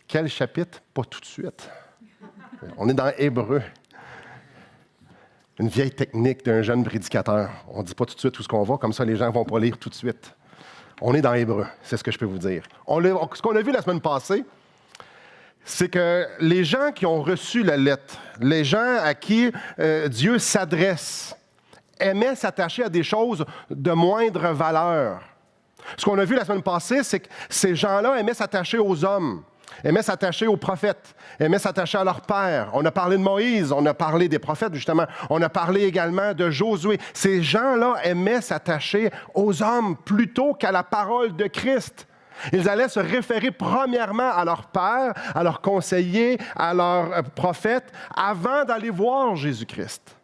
Quel chapitre? Pas tout de suite. On est dans Hébreux. Une vieille technique d'un jeune prédicateur. On ne dit pas tout de suite où est-ce qu'on va, comme ça les gens ne vont pas lire tout de suite. On est dans Hébreux, c'est ce que je peux vous dire. Ce qu'on a vu la semaine passée, c'est que les gens qui ont reçu la lettre, les gens à qui Dieu s'adresse, aimaient s'attacher à des choses de moindre valeur. Ce qu'on a vu la semaine passée, c'est que ces gens-là aimaient s'attacher aux hommes, aimaient s'attacher aux prophètes, aimaient s'attacher à leur père. On a parlé de Moïse, on a parlé des prophètes, justement. On a parlé également de Josué. Ces gens-là aimaient s'attacher aux hommes plutôt qu'à la parole de Christ. Ils allaient se référer premièrement à leur père, à leurs conseillers, à leurs prophètes, avant d'aller voir Jésus-Christ.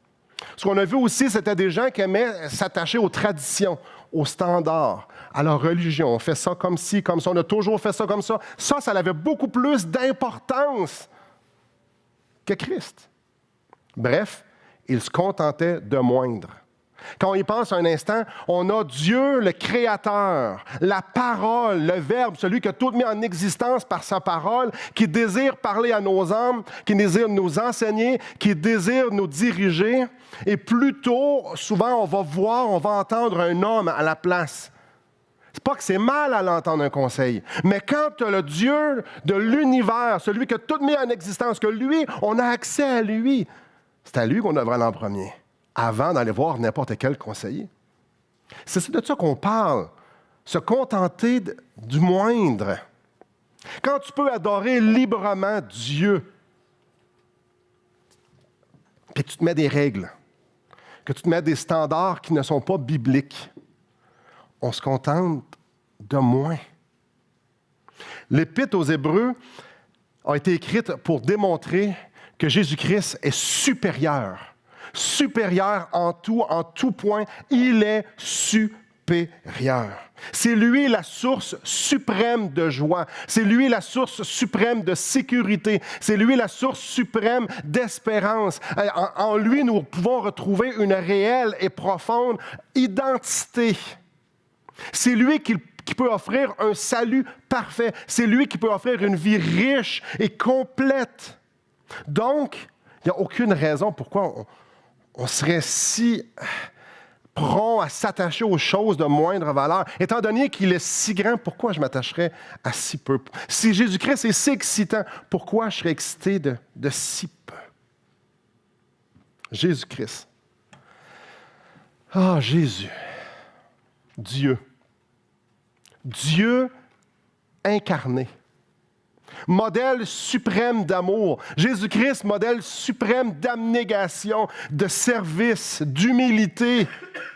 Ce qu'on a vu aussi, c'était des gens qui aimaient s'attacher aux traditions, aux standards, à leur religion. On fait ça comme ci, comme ça, on a toujours fait ça comme ça. Ça avait beaucoup plus d'importance que Christ. Bref, ils se contentaient de moindre. Quand on y pense un instant, on a Dieu, le Créateur, la parole, le Verbe, celui qui a tout mis en existence par sa parole, qui désire parler à nos âmes, qui désire nous enseigner, qui désire nous diriger. Et plutôt, souvent, on va entendre un homme à la place. C'est pas que c'est mal à l'entendre un conseil, mais quand tu as le Dieu de l'univers, celui qui a tout mis en existence, que lui, on a accès à lui, c'est à lui qu'on devrait aller en premier, avant d'aller voir n'importe quel conseiller. C'est de ça qu'on parle, se contenter du moindre. Quand tu peux adorer librement Dieu, que tu te mets des règles, que tu te mets des standards qui ne sont pas bibliques, on se contente de moins. L'Épître aux Hébreux a été écrite pour démontrer que Jésus-Christ est supérieur en tout point. Il est supérieur. C'est lui la source suprême de joie. C'est lui la source suprême de sécurité. C'est lui la source suprême d'espérance. En lui, nous pouvons retrouver une réelle et profonde identité. C'est lui qui peut offrir un salut parfait. C'est lui qui peut offrir une vie riche et complète. Donc, il n'y a aucune raison pourquoi on serait si prompt à s'attacher aux choses de moindre valeur. Étant donné qu'il est si grand, pourquoi je m'attacherais à si peu? Si Jésus-Christ est si excitant, pourquoi je serais excité de si peu? Jésus-Christ. Ah, Jésus. Dieu incarné. Modèle suprême d'amour. Jésus-Christ, modèle suprême d'abnégation, de service, d'humilité,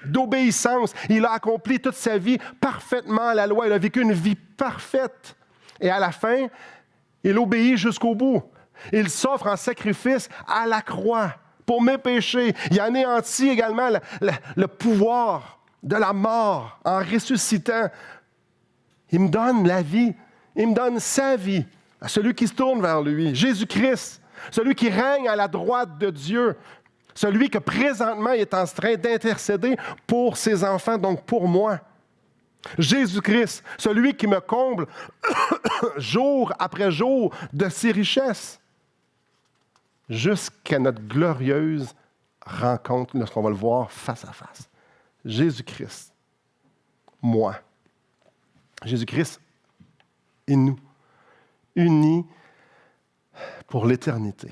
d'obéissance. Il a accompli toute sa vie parfaitement à la loi. Il a vécu une vie parfaite. Et à la fin, il obéit jusqu'au bout. Il s'offre en sacrifice à la croix pour mes péchés. Il anéantit également le pouvoir de la mort en ressuscitant. Il me donne la vie. Il me donne sa vie à celui qui se tourne vers lui. Jésus-Christ, celui qui règne à la droite de Dieu, celui que présentement il est en train d'intercéder pour ses enfants, donc pour moi. Jésus-Christ, celui qui me comble jour après jour de ses richesses, jusqu'à notre glorieuse rencontre lorsqu'on va le voir face à face. Jésus-Christ, moi. Jésus-Christ et nous, unis pour l'éternité.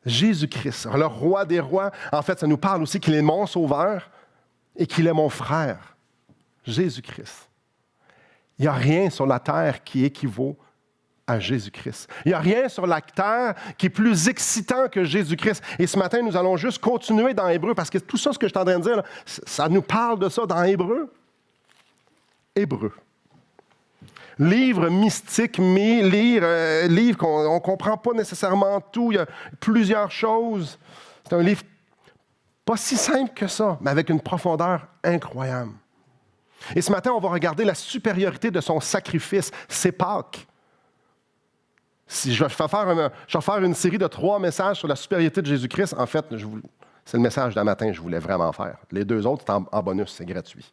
Jésus-Christ, le roi des rois, en fait, ça nous parle aussi qu'il est mon sauveur et qu'il est mon frère. Jésus-Christ. Il n'y a rien sur la terre qui équivaut à Jésus-Christ. Il n'y a rien sur la terre qui est plus excitant que Jésus-Christ. Et ce matin, nous allons juste continuer dans Hébreux, parce que tout ça, ce que je suis en train de dire, là, ça nous parle de ça dans Hébreux. Hébreux. Livre mystique, livre qu'on ne comprend pas nécessairement tout. Il y a plusieurs choses. C'est un livre pas si simple que ça, mais avec une profondeur incroyable. Et ce matin, on va regarder la supériorité de son sacrifice. C'est Pâques. Si je vais faire une série de 3 messages sur la supériorité de Jésus-Christ. En fait, c'est le message d'un matin que je voulais vraiment faire. Les 2 autres, c'est en bonus, c'est gratuit.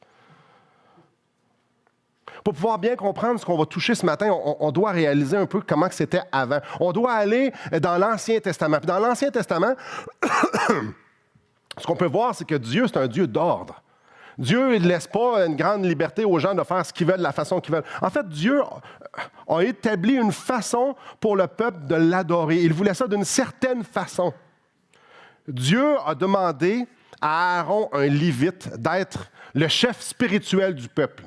Pour pouvoir bien comprendre ce qu'on va toucher ce matin, on doit réaliser un peu comment c'était avant. On doit aller dans l'Ancien Testament. Puis dans l'Ancien Testament, ce qu'on peut voir, c'est que Dieu, c'est un Dieu d'ordre. Dieu ne laisse pas une grande liberté aux gens de faire ce qu'ils veulent, de la façon qu'ils veulent. En fait, Dieu a établi une façon pour le peuple de l'adorer. Il voulait ça d'une certaine façon. Dieu a demandé à Aaron, un Lévite, d'être le chef spirituel du peuple.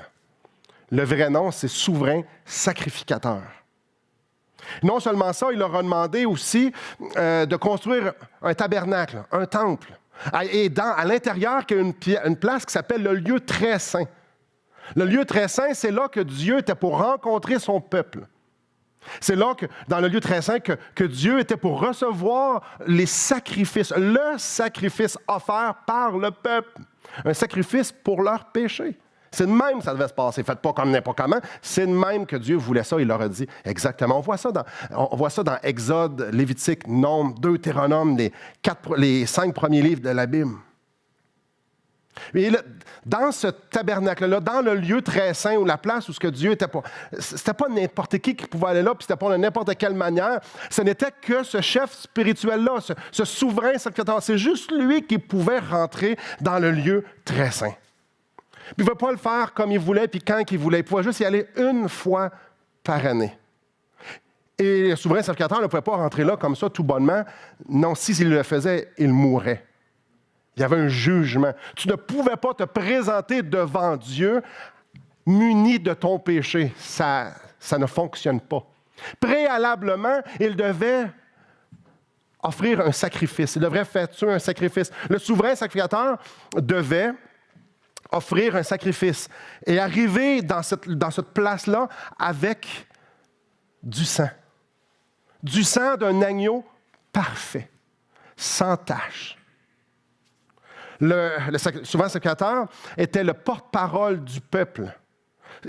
Le vrai nom, c'est souverain sacrificateur. Non seulement ça, il leur a demandé aussi de construire un tabernacle, un temple. Et à l'intérieur, il y a une place qui s'appelle le lieu très saint. Le lieu très saint, c'est là que Dieu était pour rencontrer son peuple. C'est là, dans le lieu très saint, que Dieu était pour recevoir les sacrifices, le sacrifice offert par le peuple. Un sacrifice pour leurs péchés. C'est de même que ça devait se passer. Faites pas comme n'importe comment. C'est de même que Dieu voulait ça. Il leur a dit exactement. On voit ça dans Exode, Lévitique, Nombre, Deutéronome, les 5 premiers livres de la Bible. Et là, dans ce tabernacle-là, dans le lieu très saint, ou la place où ce que Dieu était pas, c'était pas n'importe qui pouvait aller là, puis c'était pas de n'importe quelle manière. Ce n'était que ce chef spirituel-là, ce souverain sacrificateur. C'est juste lui qui pouvait rentrer dans le lieu très saint. Puis il ne pouvait pas le faire comme il voulait, puis quand il voulait. Il pouvait juste y aller une fois par année. Et le souverain sacrificateur ne pouvait pas rentrer là comme ça, tout bonnement. Non, s'il le faisait, il mourrait. Il y avait un jugement. Tu ne pouvais pas te présenter devant Dieu muni de ton péché. Ça ne fonctionne pas. Préalablement, il devait offrir un sacrifice. Il devrait faire tuer un sacrifice. Le souverain sacrificateur devait offrir un sacrifice et arriver dans cette place-là avec du sang. Du sang d'un agneau parfait, sans tache. Le souverain sacrificateur était le porte-parole du peuple.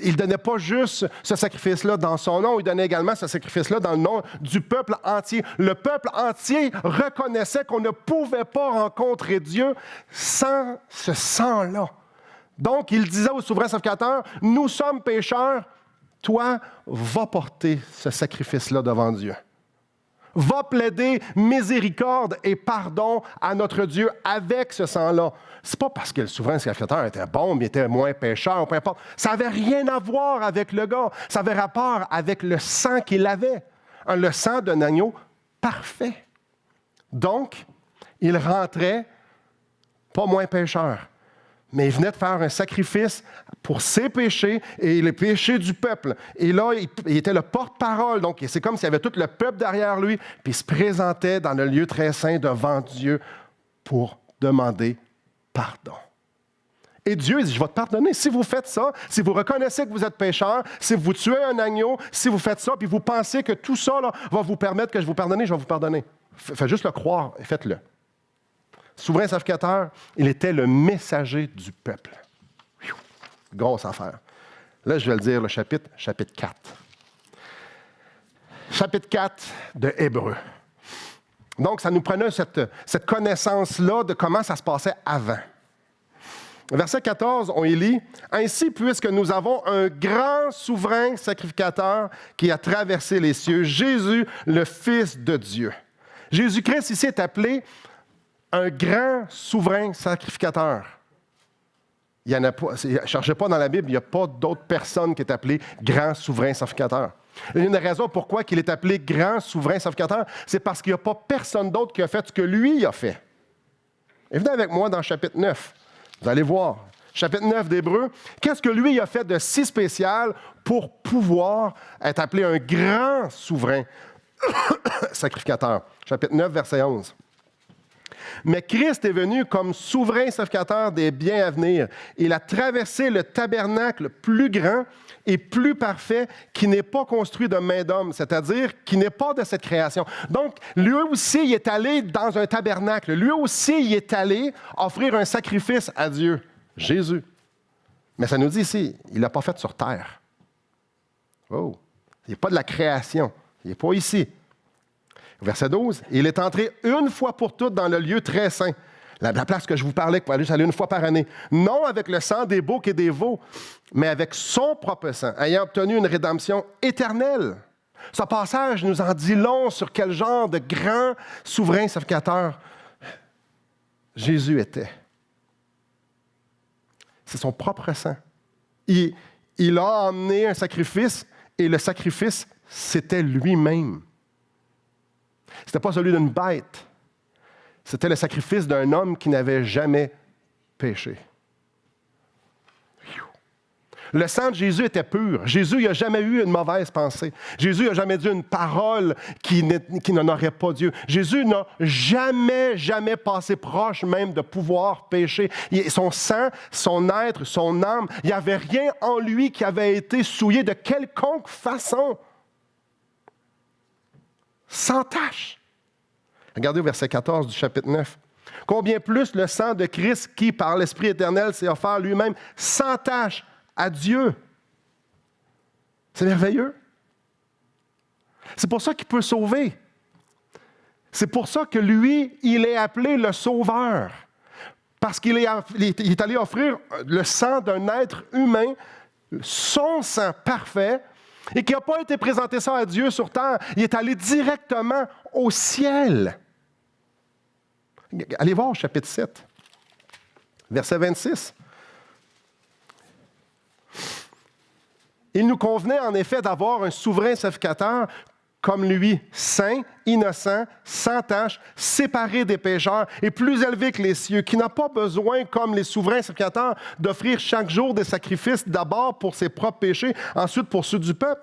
Il ne donnait pas juste ce sacrifice-là dans son nom, il donnait également ce sacrifice-là dans le nom du peuple entier. Le peuple entier reconnaissait qu'on ne pouvait pas rencontrer Dieu sans ce sang-là. Donc, il disait au souverain sacrificateur, « Nous sommes pécheurs, toi, va porter ce sacrifice-là devant Dieu. Va plaider miséricorde et pardon à notre Dieu avec ce sang-là. » C'est pas parce que le souverain sacrificateur était bon, mais était moins pécheur, peu importe. Ça n'avait rien à voir avec le gars. Ça avait rapport avec le sang qu'il avait. Le sang d'un agneau parfait. Donc, il rentrait pas moins pécheur. Mais il venait de faire un sacrifice pour ses péchés et les péchés du peuple. Et là, il était le porte-parole. Donc, c'est comme s'il y avait tout le peuple derrière lui. Puis il se présentait dans le lieu très saint devant Dieu pour demander pardon. Et Dieu dit, je vais te pardonner. Si vous faites ça, si vous reconnaissez que vous êtes pécheur, si vous tuez un agneau, si vous faites ça, puis vous pensez que tout ça là, va vous permettre que je vous pardonne, je vais vous pardonner. Faites juste le croire et faites-le. Souverain sacrificateur, il était le messager du peuple. Grosse affaire. Là, je vais le dire, le chapitre 4. Chapitre 4 de Hébreux. Donc, ça nous prenait cette connaissance-là de comment ça se passait avant. Verset 14, on y lit, « Ainsi, puisque nous avons un grand souverain sacrificateur qui a traversé les cieux, Jésus, le Fils de Dieu. » Jésus-Christ ici est appelé un grand souverain sacrificateur. Il y en a pas, ne cherchez pas dans la Bible, il n'y a pas d'autre personne qui est appelée grand souverain sacrificateur. Une raison pourquoi il est appelé grand souverain sacrificateur, c'est parce qu'il n'y a pas personne d'autre qui a fait ce que lui a fait. Et venez avec moi dans le chapitre 9. Vous allez voir. Chapitre 9 d'Hébreux. Qu'est-ce que lui a fait de si spécial pour pouvoir être appelé un grand souverain sacrificateur? Chapitre 9, verset 11. Mais Christ est venu comme souverain sacrificateur des biens à venir. Il a traversé le tabernacle plus grand et plus parfait qui n'est pas construit de main d'homme, c'est-à-dire qui n'est pas de cette création. Donc, lui aussi, il est allé dans un tabernacle. Lui aussi, il est allé offrir un sacrifice à Dieu, Jésus. Mais ça nous dit ici, il ne l'a pas fait sur terre. Oh, il n'est pas de la création. Il n'est pas ici. Verset 12, « Il est entré une fois pour toutes dans le lieu très saint, La place que je vous parlais, qu'il fallait juste aller une fois par année. Non avec le sang des boucs et des veaux, mais avec son propre sang, ayant obtenu une rédemption éternelle. Ce passage nous en dit long sur quel genre de grand souverain sacrificateur Jésus était. C'est son propre sang. Il a emmené un sacrifice, et le sacrifice, c'était lui-même. Ce n'était pas celui d'une bête. C'était le sacrifice d'un homme qui n'avait jamais péché. Le sang de Jésus était pur. Jésus n'a jamais eu une mauvaise pensée. Jésus n'a jamais dit une parole qui n'en aurait pas Dieu. Jésus n'a jamais passé proche même de pouvoir pécher. Son sang, son être, son âme, il n'y avait rien en lui qui avait été souillé de quelconque façon. Sans tache. Regardez au verset 14 du chapitre 9. Combien plus le sang de Christ qui, par l'Esprit éternel, s'est offert lui-même sans tache à Dieu. C'est merveilleux. C'est pour ça qu'il peut sauver. C'est pour ça que lui, il est appelé le Sauveur. Parce qu'il est allé offrir le sang d'un être humain, son sang parfait, et qui n'a pas été présenté ça à Dieu sur terre. Il est allé directement au ciel. Allez voir au chapitre 7, verset 26. Il nous convenait en effet d'avoir un souverain sacrificateur comme lui, saint, innocent, sans tache, séparé des pécheurs et plus élevé que les cieux, qui n'a pas besoin, comme les souverains sacrificateurs, d'offrir chaque jour des sacrifices, d'abord pour ses propres péchés, ensuite pour ceux du peuple,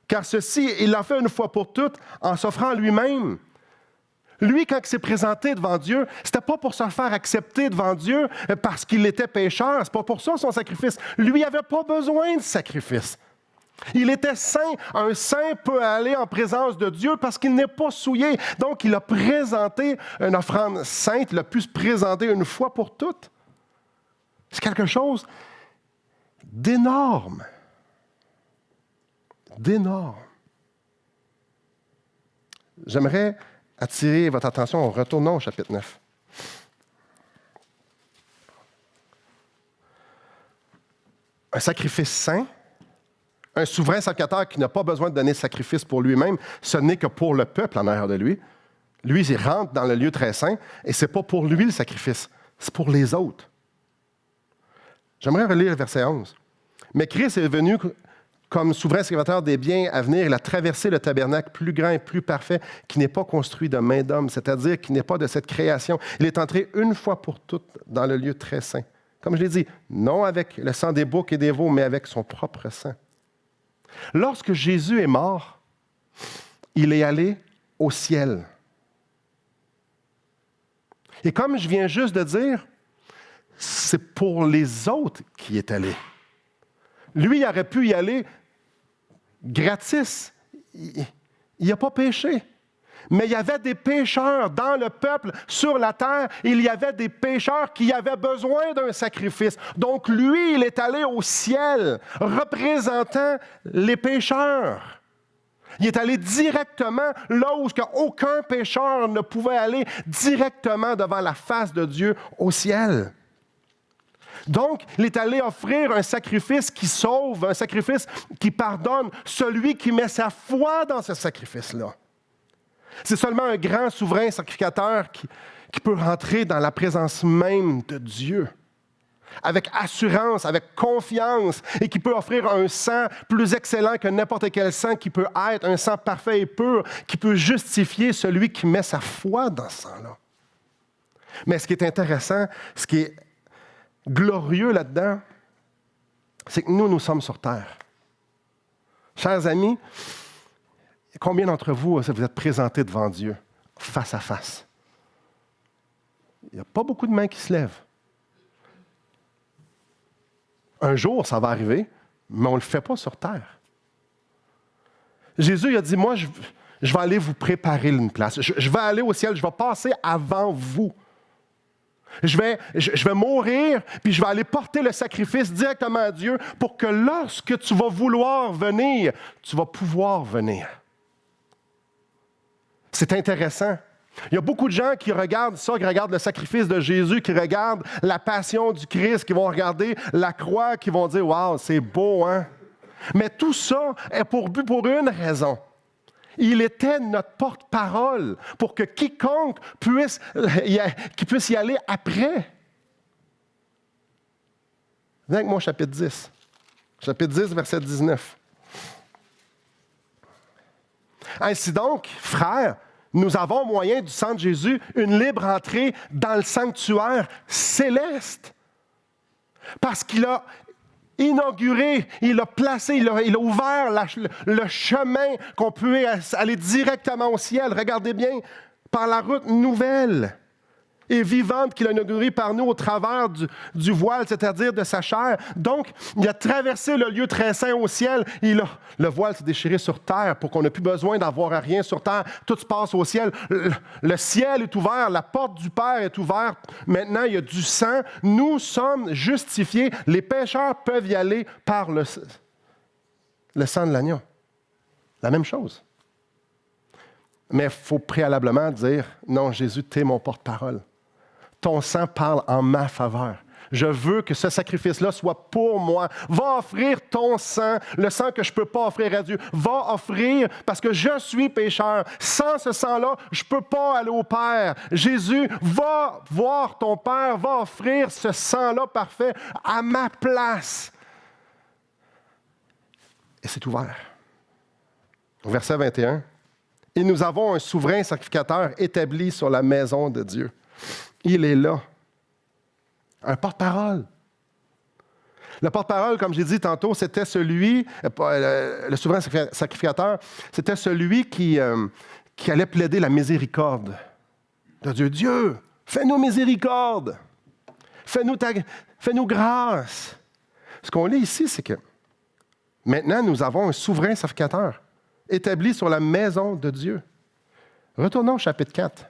car ceci, il l'a fait une fois pour toutes en s'offrant lui-même. Lui, quand il s'est présenté devant Dieu, c'était pas pour se faire accepter devant Dieu parce qu'il était pécheur. C'est pas pour ça son sacrifice. Lui, il n'avait pas besoin de sacrifice. Il était saint. Un saint peut aller en présence de Dieu parce qu'il n'est pas souillé. Donc, il a présenté une offrande sainte. Il a pu se présenter une fois pour toutes. C'est quelque chose d'énorme. D'énorme. J'aimerais attirer votre attention en retournant au chapitre 9. Un sacrifice saint, un souverain sacrificateur qui n'a pas besoin de donner de sacrifice pour lui-même, ce n'est que pour le peuple en arrière de lui. Lui, il rentre dans le lieu très saint et ce n'est pas pour lui le sacrifice, c'est pour les autres. J'aimerais relire le verset 11. Mais Christ est venu comme souverain sacrificateur des biens à venir. Il a traversé le tabernacle plus grand et plus parfait qui n'est pas construit de main d'homme, c'est-à-dire qui n'est pas de cette création. Il est entré une fois pour toutes dans le lieu très saint. Comme je l'ai dit, non avec le sang des boucs et des veaux, mais avec son propre sang. Lorsque Jésus est mort, il est allé au ciel. Et comme je viens juste de dire, c'est pour les autres qu'il est allé. Lui, il aurait pu y aller gratis. Il n'a pas péché. Mais il y avait des pécheurs dans le peuple, sur la terre. Il y avait des pécheurs qui avaient besoin d'un sacrifice. Donc lui, il est allé au ciel, représentant les pécheurs. Il est allé directement là où aucun pécheur ne pouvait aller, directement devant la face de Dieu au ciel. Donc, il est allé offrir un sacrifice qui sauve, un sacrifice qui pardonne, celui qui met sa foi dans ce sacrifice-là. C'est seulement un grand souverain sacrificateur qui peut rentrer dans la présence même de Dieu, avec assurance, avec confiance, et qui peut offrir un sang plus excellent que n'importe quel sang, qui peut être un sang parfait et pur, qui peut justifier celui qui met sa foi dans ce sang-là. Mais ce qui est intéressant, ce qui est glorieux là-dedans, c'est que nous sommes sur terre. Chers amis, combien d'entre vous vous êtes présentés devant Dieu, face à face? Il n'y a pas beaucoup de mains qui se lèvent. Un jour, ça va arriver, mais on ne le fait pas sur terre. Jésus il a dit, moi, je vais aller vous préparer une place. Je vais aller au ciel, je vais passer avant vous. Je vais mourir, puis je vais aller porter le sacrifice directement à Dieu pour que lorsque tu vas vouloir venir, tu vas pouvoir venir. C'est intéressant. Il y a beaucoup de gens qui regardent ça, qui regardent le sacrifice de Jésus, qui regardent la passion du Christ, qui vont regarder la croix, qui vont dire « Wow, c'est beau, hein? » Mais tout ça est pour une raison. Il était notre porte-parole pour que quiconque puisse y aller après. Viens avec moi au chapitre 10. Chapitre 10, verset 19. Ainsi donc, frères, nous avons, au moyen du sang de Jésus, une libre entrée dans le sanctuaire céleste. Parce qu'il a inauguré, il a placé, il a ouvert le chemin qu'on peut aller directement au ciel. Regardez bien, par la route nouvelle et vivante qu'il a inaugurée par nous au travers du voile, c'est-à-dire de sa chair. Donc, il a traversé le lieu très saint au ciel. Le voile s'est déchiré sur terre pour qu'on n'ait plus besoin d'avoir à rien sur terre. Tout se passe au ciel. Le ciel est ouvert, la porte du Père est ouverte. Maintenant, il y a du sang. Nous sommes justifiés. Les pécheurs peuvent y aller par le sang de l'agneau. La même chose. Mais il faut préalablement dire, non, Jésus, tu es mon porte-parole. Ton sang parle en ma faveur. Je veux que ce sacrifice-là soit pour moi. Va offrir ton sang, le sang que je ne peux pas offrir à Dieu. Va offrir parce que je suis pécheur. Sans ce sang-là, je ne peux pas aller au Père. Jésus, va voir ton Père, va offrir ce sang-là parfait à ma place. Et c'est ouvert. Au verset 21, « Et nous avons un souverain sacrificateur établi sur la maison de Dieu. » Il est là. Un porte-parole. Le porte-parole, comme j'ai dit tantôt, c'était celui, le souverain sacrificateur, c'était celui qui allait plaider la miséricorde de Dieu. Dieu, fais-nous miséricorde. Fais-nous grâce. Ce qu'on lit ici, c'est que maintenant, nous avons un souverain sacrificateur établi sur la maison de Dieu. Retournons au chapitre 4.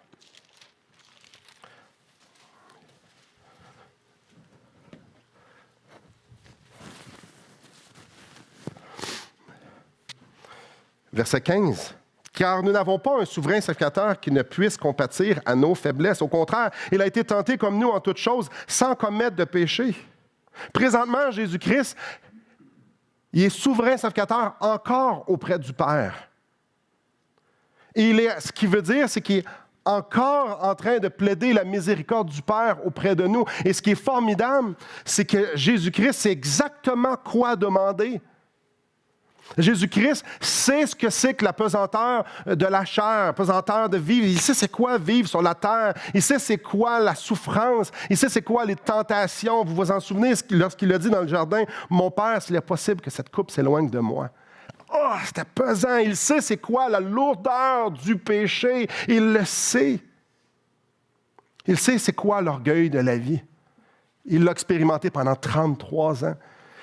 Verset 15. « Car nous n'avons pas un souverain sacrificateur qui ne puisse compatir à nos faiblesses. Au contraire, il a été tenté comme nous en toutes choses, sans commettre de péché. » Présentement, Jésus-Christ, il est souverain sacrificateur encore auprès du Père. Et ce qu'il veut dire, c'est qu'il est encore en train de plaider la miséricorde du Père auprès de nous. Et ce qui est formidable, c'est que Jésus-Christ sait exactement quoi demander. Jésus-Christ sait ce que c'est que la pesanteur de la chair, la pesanteur de vivre. Il sait c'est quoi vivre sur la terre. Il sait c'est quoi la souffrance. Il sait c'est quoi les tentations. Vous vous en souvenez lorsqu'il a dit dans le jardin, « Mon Père, s'il est possible que cette coupe s'éloigne de moi. » Oh, c'était pesant. Il sait c'est quoi la lourdeur du péché. Il le sait. Il sait c'est quoi l'orgueil de la vie. Il l'a expérimenté pendant 33 ans.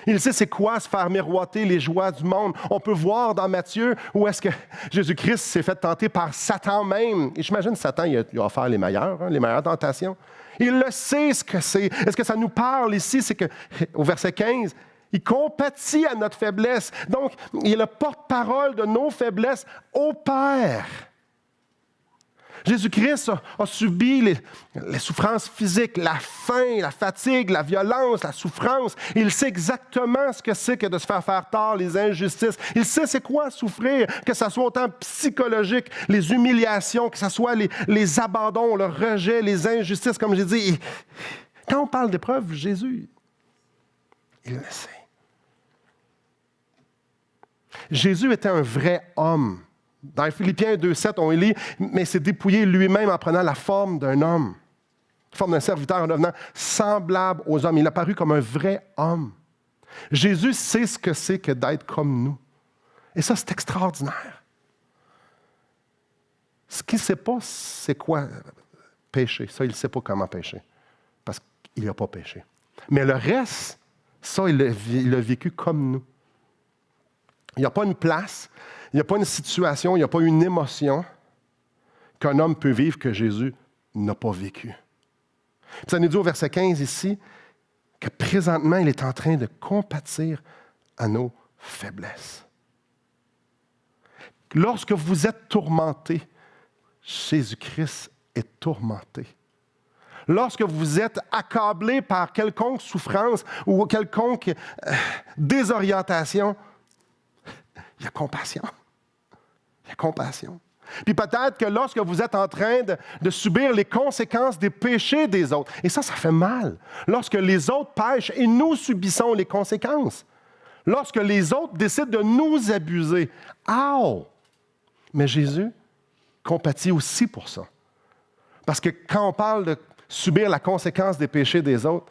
Il sait c'est quoi se faire miroiter les joies du monde. On peut voir dans Matthieu où est-ce que Jésus-Christ s'est fait tenter par Satan même. Et j'imagine que Satan, il a offert les meilleures tentations. Il le sait ce que c'est. Est-ce que ça nous parle ici? C'est qu'au verset 15, il compatit à notre faiblesse. Donc, il est le porte-parole de nos faiblesses au Père. Jésus-Christ a subi les souffrances physiques, la faim, la fatigue, la violence, la souffrance. Il sait exactement ce que c'est que de se faire tort, les injustices. Il sait c'est quoi souffrir, que ce soit autant psychologique, les humiliations, que ce soit les abandons, le rejet, les injustices, comme j'ai dit. Quand on parle d'épreuve, Jésus, il le sait. Jésus était un vrai homme. Dans Philippiens 2,7, on lit, mais s'est dépouillé lui-même en prenant la forme d'un homme, la forme d'un serviteur, en devenant semblable aux hommes. Il a paru comme un vrai homme. Jésus sait ce que c'est que d'être comme nous. Et ça, c'est extraordinaire. Ce qu'il ne sait pas, c'est quoi pécher. Ça, il ne sait pas comment pécher, parce qu'il n'a pas péché. Mais le reste, ça, il l'a vécu comme nous. Il n'y a pas une place, il n'y a pas une situation, il n'y a pas une émotion qu'un homme peut vivre que Jésus n'a pas vécu. Puis ça nous dit au verset 15 ici que présentement, il est en train de compatir à nos faiblesses. Lorsque vous êtes tourmenté, Jésus-Christ est tourmenté. Lorsque vous êtes accablé par quelconque souffrance ou quelconque désorientation, il y a compassion. Il y a compassion. Puis peut-être que lorsque vous êtes en train de subir les conséquences des péchés des autres, et ça fait mal. Lorsque les autres pêchent et nous subissons les conséquences. Lorsque les autres décident de nous abuser. Ouh! Mais Jésus compatit aussi pour ça. Parce que quand on parle de subir la conséquence des péchés des autres,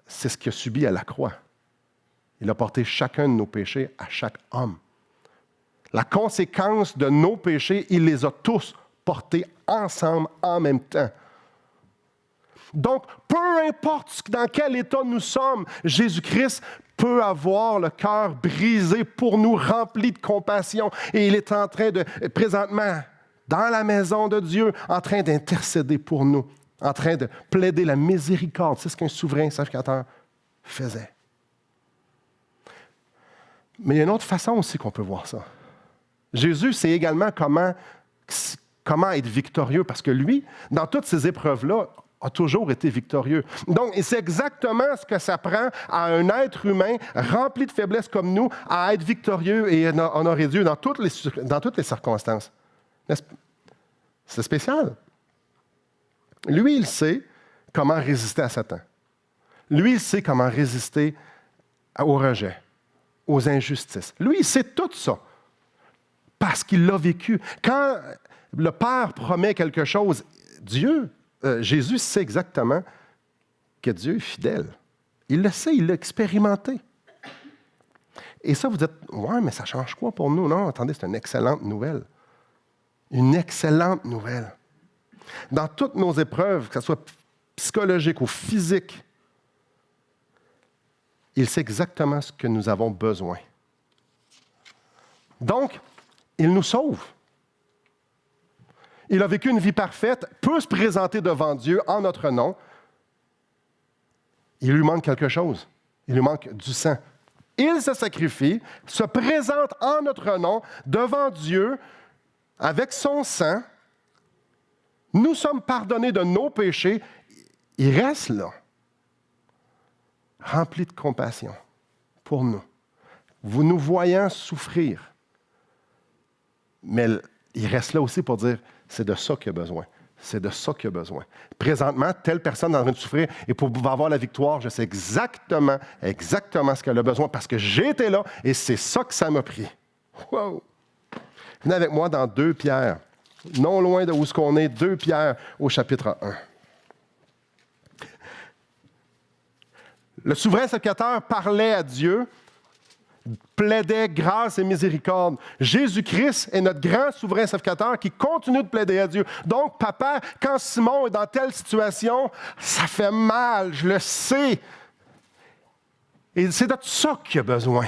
c'est ce qu'il a subi à la croix. Il a porté chacun de nos péchés à chaque homme. La conséquence de nos péchés, il les a tous portés ensemble en même temps. Donc, peu importe dans quel état nous sommes, Jésus-Christ peut avoir le cœur brisé pour nous, rempli de compassion. Et il est en train de, présentement, dans la maison de Dieu, en train d'intercéder pour nous, en train de plaider la miséricorde. C'est ce qu'un souverain sacrificateur faisait. Mais il y a une autre façon aussi qu'on peut voir ça. Jésus sait également comment être victorieux, parce que lui, dans toutes ces épreuves-là, a toujours été victorieux. Donc, c'est exactement ce que ça prend à un être humain rempli de faiblesses comme nous, à être victorieux et honorer Dieu dans toutes les circonstances. C'est spécial. Lui, il sait comment résister à Satan. Lui, il sait comment résister au rejet, aux injustices. Lui, il sait tout ça. Parce qu'il l'a vécu. Quand le Père promet quelque chose, Jésus sait exactement que Dieu est fidèle. Il le sait, il l'a expérimenté. Et ça, vous dites, ouais, mais ça change quoi pour nous? Non, attendez, c'est une excellente nouvelle. Une excellente nouvelle. Dans toutes nos épreuves, que ce soit psychologique ou physique, il sait exactement ce que nous avons besoin. Donc, il nous sauve. Il a vécu une vie parfaite, peut se présenter devant Dieu en notre nom. Il lui manque quelque chose. Il lui manque du sang. Il se sacrifie, se présente en notre nom devant Dieu avec son sang. Nous sommes pardonnés de nos péchés. Il reste là, rempli de compassion pour nous. Vous nous voyant souffrir. Mais il reste là aussi pour dire, c'est de ça qu'il a besoin. C'est de ça qu'il a besoin. Présentement, telle personne est en train de souffrir et pour pouvoir avoir la victoire, je sais exactement ce qu'elle a besoin parce que j'ai été là et c'est ça que ça m'a pris. Wow! Venez avec moi dans 2 Pierre, non loin de où ce qu'on est, 2 Pierre au chapitre 1. Le souverain sacrificateur parlait à Dieu, plaidait grâce et miséricorde. Jésus-Christ est notre grand souverain sacrificateur qui continue de plaider à Dieu. Donc, papa, quand Simon est dans telle situation, ça fait mal, je le sais. Et c'est de ça qu'il a besoin.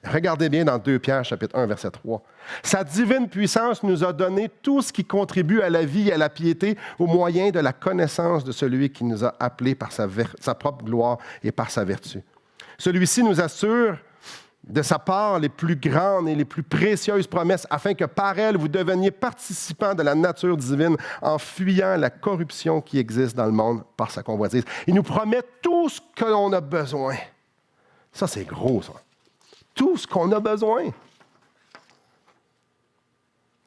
Regardez bien dans 2 Pierre, chapitre 1, verset 3. Sa divine puissance nous a donné tout ce qui contribue à la vie et à la piété au moyen de la connaissance de celui qui nous a appelés par sa propre gloire et par sa vertu. Celui-ci nous assure de sa part les plus grandes et les plus précieuses promesses, afin que par elles, vous deveniez participants de la nature divine en fuyant la corruption qui existe dans le monde par sa convoitise. Il nous promet tout ce que l'on a besoin. Ça, c'est gros, ça. Tout ce qu'on a besoin.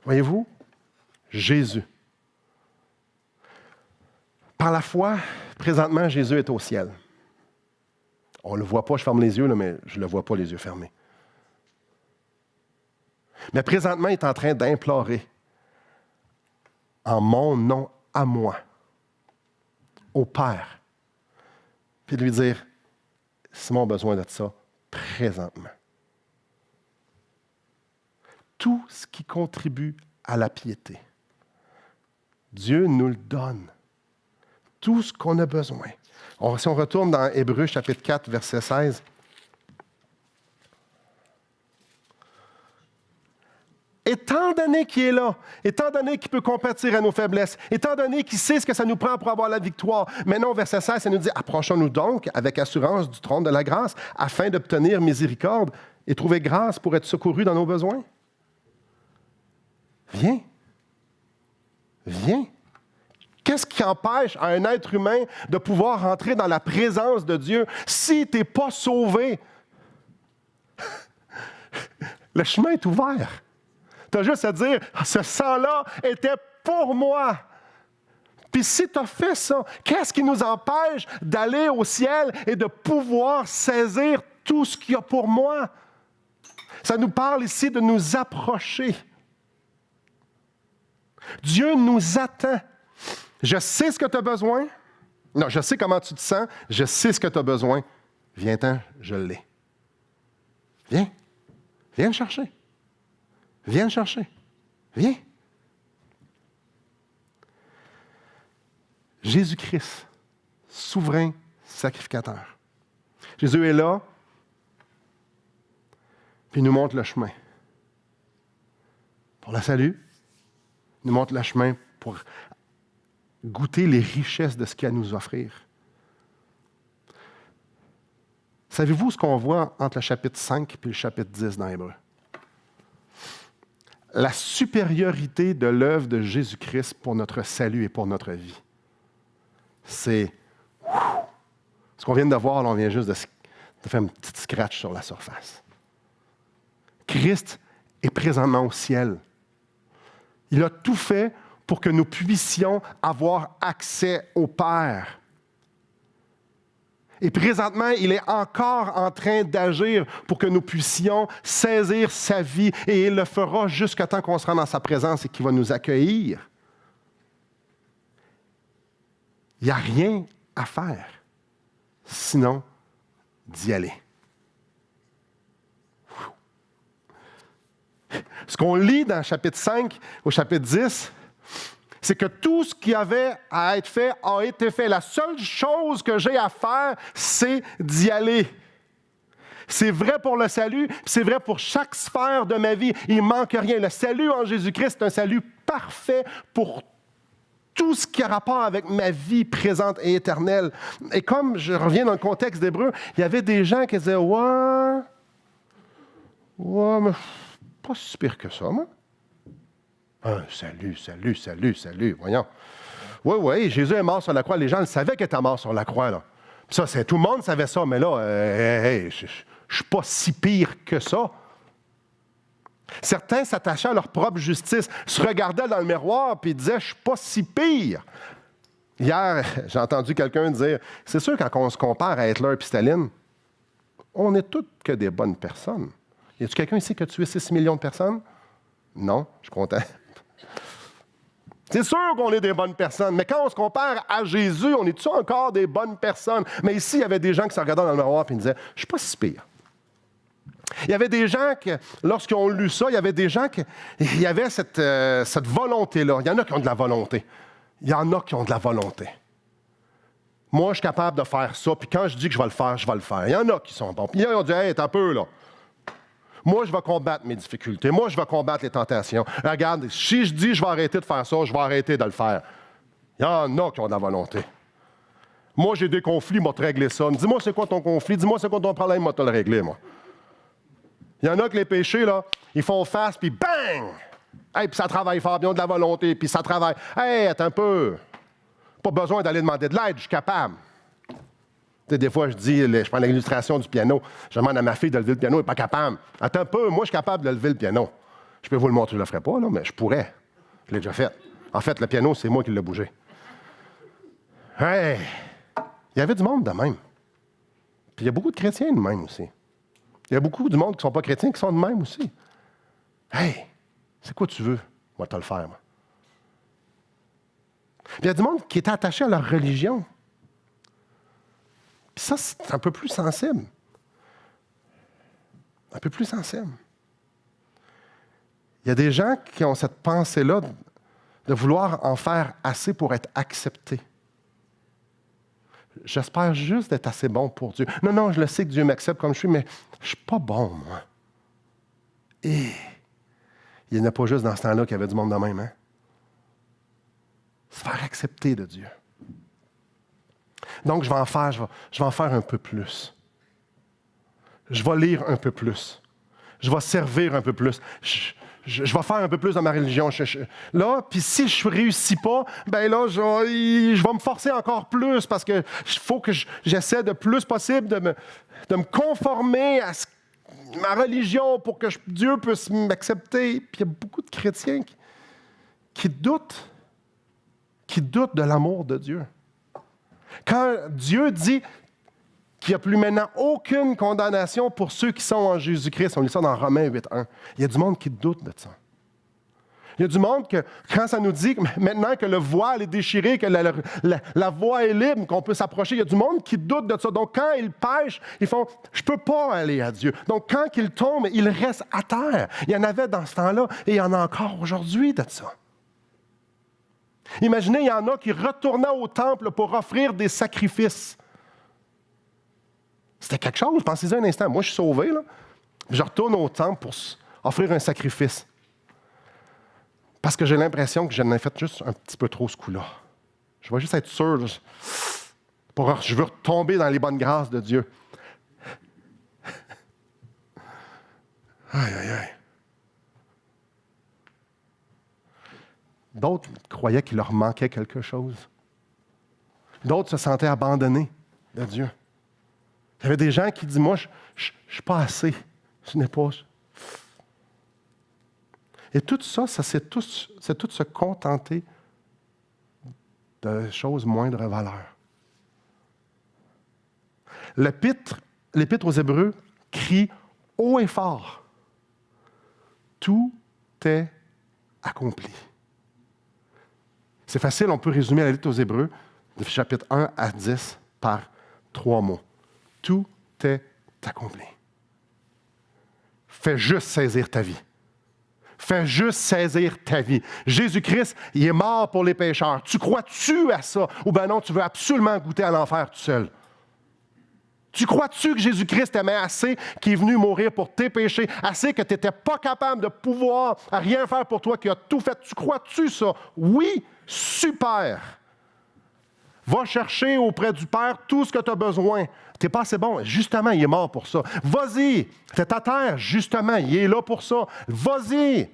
Voyez-vous, Jésus. Par la foi, présentement, Jésus est au ciel. On ne le voit pas, je ferme les yeux, là, mais je ne le vois pas les yeux fermés. Mais présentement, il est en train d'implorer en mon nom à moi, au Père, puis de lui dire, Simon a besoin de ça présentement. Tout ce qui contribue à la piété, Dieu nous le donne. Tout ce qu'on a besoin. Si on retourne dans Hébreux, chapitre 4, verset 16. Étant donné qu'il est là, étant donné qu'il peut compatir à nos faiblesses, étant donné qu'il sait ce que ça nous prend pour avoir la victoire, maintenant, au verset 16, ça nous dit « Approchons-nous donc avec assurance du trône de la grâce, afin d'obtenir miséricorde et trouver grâce pour être secourus dans nos besoins. » Viens, viens. Qu'est-ce qui empêche un être humain de pouvoir entrer dans la présence de Dieu si tu n'es pas sauvé? Le chemin est ouvert. Tu as juste à dire, ce sang-là était pour moi. Puis si tu as fait ça, qu'est-ce qui nous empêche d'aller au ciel et de pouvoir saisir tout ce qu'il y a pour moi? Ça nous parle ici de nous approcher. Dieu nous attend. Je sais ce que tu as besoin. Non, je sais comment tu te sens. Je sais ce que tu as besoin. Viens-t'en, je l'ai. Viens. Viens me chercher. Viens me chercher. Viens. Jésus-Christ, souverain sacrificateur. Jésus est là, puis il nous montre le chemin. Pour le salut, il nous montre le chemin pour goûter les richesses de ce qu'il y a à nous offrir. Savez-vous ce qu'on voit entre le chapitre 5 et le chapitre 10 dans Hébreux? La supériorité de l'œuvre de Jésus-Christ pour notre salut et pour notre vie. C'est ce qu'on vient de voir, là, on vient juste de faire une petite scratch sur la surface. Christ est présentement au ciel. Il a tout fait pour que nous puissions avoir accès au Père. Et présentement, il est encore en train d'agir pour que nous puissions saisir sa vie, et il le fera jusqu'à temps qu'on sera dans sa présence et qu'il va nous accueillir. Il n'y a rien à faire, sinon d'y aller. Ce qu'on lit dans le chapitre 5 au chapitre 10, c'est que tout ce qui avait à être fait a été fait. La seule chose que j'ai à faire, c'est d'y aller. C'est vrai pour le salut, puis c'est vrai pour chaque sphère de ma vie. Il ne manque rien. Le salut en Jésus-Christ est un salut parfait pour tout ce qui a rapport avec ma vie présente et éternelle. Et comme je reviens dans le contexte d'Hébreux, il y avait des gens qui disaient « Ouais, mais pas si pire que ça, moi. » Salut, voyons. Oui, Jésus est mort sur la croix. Les gens le savaient qu'il était mort sur la croix, là. Ça, tout le monde savait ça, mais là, je ne suis pas si pire que ça. Certains s'attachaient à leur propre justice, se regardaient dans le miroir et disaient « Je ne suis pas si pire ». Hier, j'ai entendu quelqu'un dire « C'est sûr, quand on se compare à Hitler et Staline, on n'est toutes que des bonnes personnes. Y a-t-il quelqu'un ici qui a tué 6 millions de personnes? Non, je suis content. C'est sûr qu'on est des bonnes personnes, mais quand on se compare à Jésus, on est-tu encore des bonnes personnes? Mais ici, il y avait des gens qui se regardaient dans le miroir et disaient « Je ne suis pas si pire ». Il y avait des gens qui, lorsqu'ils ont lu ça, il y avait des gens qui... Il y avait cette volonté-là. Il y en a qui ont de la volonté. Il y en a qui ont de la volonté. Moi, je suis capable de faire ça, puis quand je dis que je vais le faire, je vais le faire. Il y en a qui sont bons. Puis là, ils ont dit « Hey, t'as un peu, là. Moi, je vais combattre mes difficultés. Moi, je vais combattre les tentations. Regarde, si je dis que je vais arrêter de faire ça, je vais arrêter de le faire. » Il y en a qui ont de la volonté. Moi, j'ai des conflits, moi, te régler ça. Dis-moi, c'est quoi ton conflit? Dis-moi, c'est quoi ton problème? Moi, te le régler, moi. Il y en a que les péchés, là, ils font face, puis bang! Hey, puis ça travaille fort, puis ils ont de la volonté, puis ça travaille. Hey, attends un peu. Pas besoin d'aller demander de l'aide, je suis capable. Tu sais, des fois, je prends l'illustration du piano. Je demande à ma fille de lever le piano, elle n'est pas capable. Attends un peu, moi, je suis capable de lever le piano. Je peux vous le montrer, je ne le ferai pas, là, mais je pourrais. Je l'ai déjà fait. En fait, le piano, c'est moi qui l'ai bougé. Hey! Il y avait du monde de même. Puis il y a beaucoup de chrétiens de même aussi. Il y a beaucoup de monde qui ne sont pas chrétiens qui sont de même aussi. Hey, c'est quoi tu veux? Moi, te le faire, moi. Puis il y a du monde qui est attaché à leur religion. Puis ça, c'est un peu plus sensible. Un peu plus sensible. Il y a des gens qui ont cette pensée-là de vouloir en faire assez pour être acceptés. J'espère juste d'être assez bon pour Dieu. Non, je le sais que Dieu m'accepte comme je suis, mais je ne suis pas bon, moi. Et il n'y en a pas juste dans ce temps-là qu'il y avait du monde de même, hein? Se faire accepter de Dieu. Donc, je vais en faire un peu plus. Je vais lire un peu plus. Je vais servir un peu plus. Je je vais faire un peu plus de ma religion. Là, puis si je ne réussis pas, ben là, je vais me forcer encore plus parce qu'il faut que j'essaie de plus possible de me conformer à ma religion pour que Dieu puisse m'accepter. Puis il y a beaucoup de chrétiens qui doutent de l'amour de Dieu. Quand Dieu dit qu'il n'y a plus maintenant aucune condamnation pour ceux qui sont en Jésus-Christ, on lit ça dans Romains 8.1, il y a du monde qui doute de ça. Il y a du monde que, quand ça nous dit que maintenant que le voile est déchiré, que la voie est libre, qu'on peut s'approcher, il y a du monde qui doute de ça. Donc, quand ils pêchent, ils font « je ne peux pas aller à Dieu ». Donc, quand ils tombent, ils restent à terre. Il y en avait dans ce temps-là et il y en a encore aujourd'hui de ça. Imaginez, il y en a qui retournaient au temple pour offrir des sacrifices. C'était quelque chose, pensez-y un instant. Moi, je suis sauvé, là. Je retourne au temple pour offrir un sacrifice. Parce que j'ai l'impression que j'en ai fait juste un petit peu trop ce coup-là. Je vais juste être sûr. Je veux retomber dans les bonnes grâces de Dieu. Aïe, aïe, aïe. D'autres croyaient qu'il leur manquait quelque chose. D'autres se sentaient abandonnés de Dieu. Il y avait des gens qui disaient, moi, je ne suis pas assez. Je n'ai pas... Et tout ça, c'est tout se contenter de choses moindre valeur. L'Épître aux Hébreux crie haut et fort. Tout est accompli. C'est facile, on peut résumer la lettre aux Hébreux, du chapitre 1 à 10, par 3 mots. Tout est accompli. Fais juste saisir ta vie. Fais juste saisir ta vie. Jésus-Christ, il est mort pour les pécheurs. Tu crois-tu à ça? Ou bien non, tu veux absolument goûter à l'enfer tout seul? Tu crois-tu que Jésus-Christ t'aimait assez, qu'il est venu mourir pour tes péchés, assez que tu n'étais pas capable de pouvoir rien faire pour toi, qu'il a tout fait? Tu crois-tu ça? Oui, super. Va chercher auprès du Père tout ce que tu as besoin. Tu n'es pas assez bon. Justement, il est mort pour ça. Vas-y. T'es à terre. Justement, il est là pour ça. Vas-y.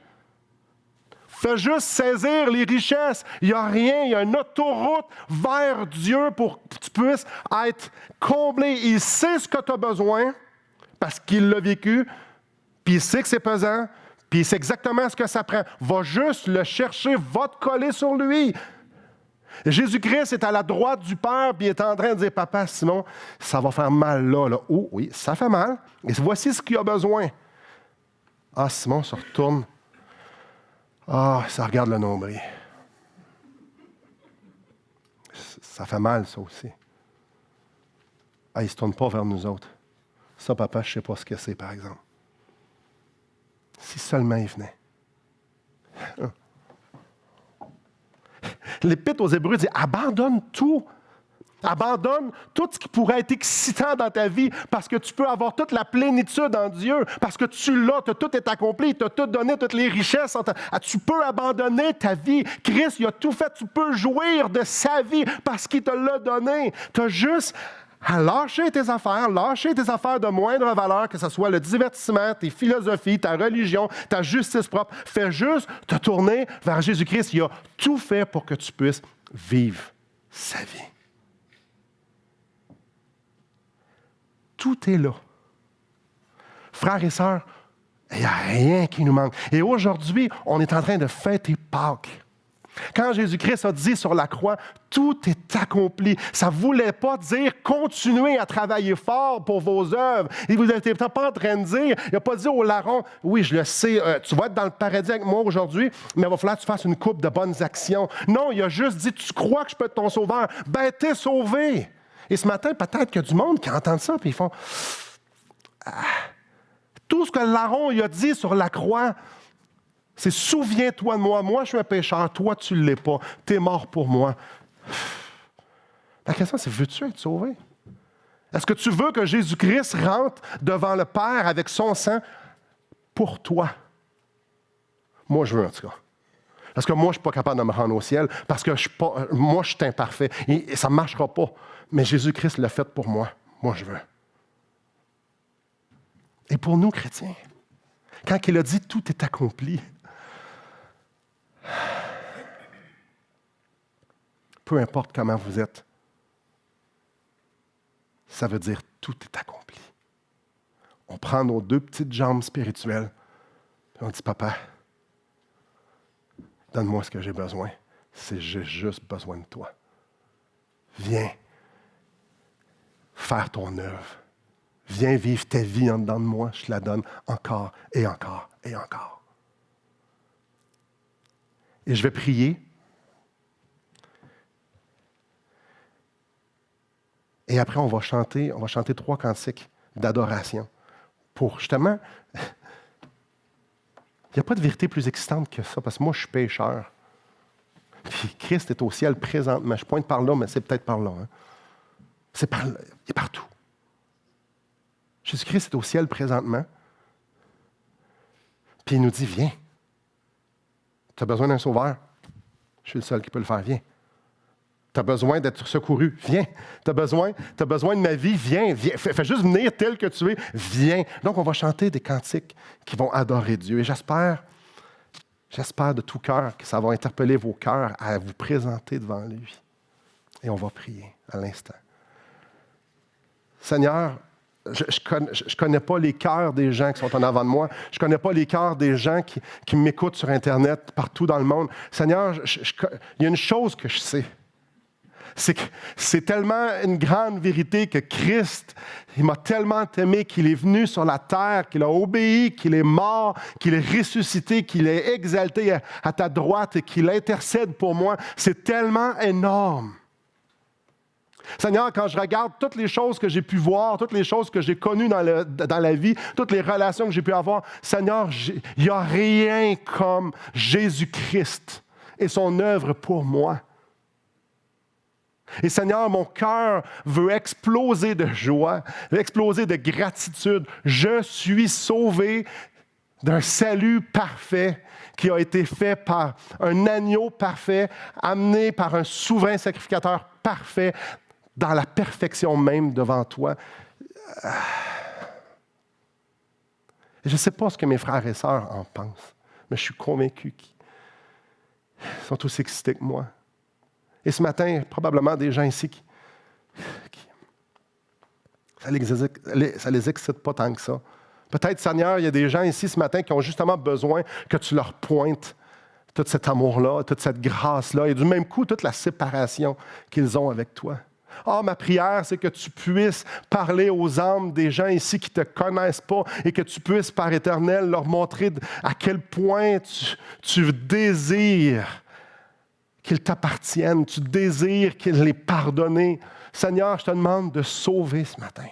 Fais juste saisir les richesses. Il n'y a rien. Il y a une autoroute vers Dieu pour que tu puisses être comblé. Il sait ce que tu as besoin parce qu'il l'a vécu, puis il sait que c'est pesant, puis il sait exactement ce que ça prend. Va juste le chercher. Va te coller sur lui. Jésus-Christ est à la droite du Père, puis il est en train de dire, Papa, Simon, ça va faire mal là. Oh oui, ça fait mal. Et voici ce qu'il a besoin. Ah, Simon se retourne. Ah, ça regarde le nombril. Ça fait mal, ça aussi. Ah, il ne se tourne pas vers nous autres. Ça, papa, je ne sais pas ce que c'est, par exemple. Si seulement il venait. L'Épître aux Hébreux dit, abandonne tout. Abandonne tout ce qui pourrait être excitant dans ta vie parce que tu peux avoir toute la plénitude en Dieu, parce que tu l'as, tout est accompli, tu as tout donné, toutes les richesses. Tu peux abandonner ta vie. Christ, il a tout fait. Tu peux jouir de sa vie parce qu'il te l'a donné. Tu as juste à lâcher tes affaires de moindre valeur, que ce soit le divertissement, tes philosophies, ta religion, ta justice propre. Fais juste te tourner vers Jésus-Christ. Il a tout fait pour que tu puisses vivre sa vie. Tout est là. Frères et sœurs, il n'y a rien qui nous manque. Et aujourd'hui, on est en train de fêter Pâques. Quand Jésus-Christ a dit sur la croix, tout est accompli, ça ne voulait pas dire continuez à travailler fort pour vos œuvres. Il vous n'était pas en train de dire, il n'a pas dit au larron, oui, je le sais, tu vas être dans le paradis avec moi aujourd'hui, mais il va falloir que tu fasses une coupe de bonnes actions. Non, il a juste dit, tu crois que je peux être ton sauveur? Ben, t'es sauvé. Et ce matin, peut-être qu'il y a du monde qui entend ça, puis ils font, tout ce que le larron il a dit sur la croix, c'est « Souviens-toi de moi. Moi, je suis un pécheur. Toi, tu ne l'es pas. Tu es mort pour moi. » La question, c'est « Veux-tu être sauvé? » Est-ce que tu veux que Jésus-Christ rentre devant le Père avec son sang pour toi? Moi, je veux en tout cas. Parce que moi, je ne suis pas capable de me rendre au ciel. Parce que moi, je suis imparfait. Et ça ne marchera pas. Mais Jésus-Christ l'a fait pour moi. Moi, je veux. Et pour nous, chrétiens, quand il a dit « Tout est accompli », peu importe comment vous êtes, ça veut dire tout est accompli. On prend nos 2 petites jambes spirituelles et on dit, Papa, donne-moi ce que j'ai besoin. J'ai juste besoin de toi. Viens faire ton œuvre. Viens vivre ta vie en dedans de moi. Je te la donne encore et encore et encore. Et je vais prier. Et après, on va chanter 3 cantiques d'adoration. Pour justement, il n'y a pas de vérité plus excitante que ça, parce que moi, je suis pécheur. Puis Christ est au ciel présentement. Je pointe par là, mais c'est peut-être par là. Hein. C'est par là. Il est partout. Jésus-Christ est au ciel présentement. Puis il nous dit, viens. Tu as besoin d'un sauveur? Je suis le seul qui peut le faire. Viens. Tu as besoin d'être secouru? Viens. Tu as besoin de ma vie? Viens. Fais juste venir tel que tu es. Viens. Donc, on va chanter des cantiques qui vont adorer Dieu. Et j'espère de tout cœur que ça va interpeller vos cœurs à vous présenter devant lui. Et on va prier à l'instant. Seigneur, je ne connais pas les cœurs des gens qui sont en avant de moi. Je ne connais pas les cœurs des gens qui m'écoutent sur Internet, partout dans le monde. Seigneur, il y a une chose que je sais. C'est que c'est tellement une grande vérité que Christ, il m'a tellement aimé qu'il est venu sur la terre, qu'il a obéi, qu'il est mort, qu'il est ressuscité, qu'il est exalté à ta droite et qu'il intercède pour moi. C'est tellement énorme. Seigneur, quand je regarde toutes les choses que j'ai pu voir, toutes les choses que j'ai connues dans la vie, toutes les relations que j'ai pu avoir, Seigneur, il n'y a rien comme Jésus-Christ et son œuvre pour moi. Et Seigneur, mon cœur veut exploser de joie, exploser de gratitude. Je suis sauvé d'un salut parfait qui a été fait par un agneau parfait, amené par un souverain sacrificateur parfait, dans la perfection même devant toi. Je ne sais pas ce que mes frères et sœurs en pensent, mais je suis convaincu qu'ils sont aussi excités que moi. Et ce matin, probablement des gens ici qui ça ne les excite pas tant que ça. Peut-être, Seigneur, il y a des gens ici ce matin qui ont justement besoin que tu leur pointes tout cet amour-là, toute cette grâce-là, et du même coup, toute la séparation qu'ils ont avec toi. Ma prière, c'est que tu puisses parler aux âmes des gens ici qui ne te connaissent pas et que tu puisses, par Éternel, leur montrer à quel point tu désires qu'ils t'appartiennent, tu désires qu'ils les pardonnent. Seigneur, je te demande de sauver ce matin.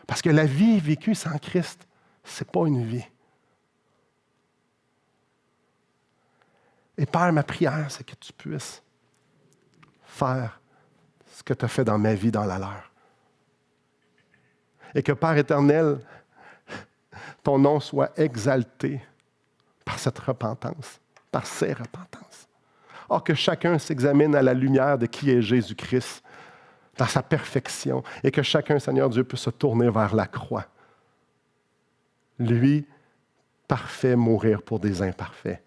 Parce que la vie vécue sans Christ, ce n'est pas une vie. Et Père, ma prière, c'est que tu puisses faire ce que tu as fait dans ma vie, dans la leur. Et que, Père éternel, ton nom soit exalté par cette repentance, par ces repentances. Que chacun s'examine à la lumière de qui est Jésus-Christ, dans sa perfection, et que chacun, Seigneur Dieu, puisse se tourner vers la croix. Lui, parfait, mourir pour des imparfaits.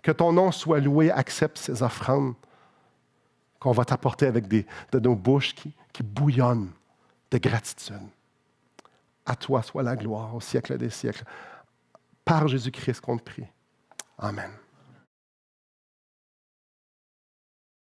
Que ton nom soit loué, accepte ces offrandes qu'on va t'apporter avec de nos bouches qui bouillonnent de gratitude. À toi soit la gloire au siècle des siècles. Par Jésus-Christ qu'on te prie. Amen.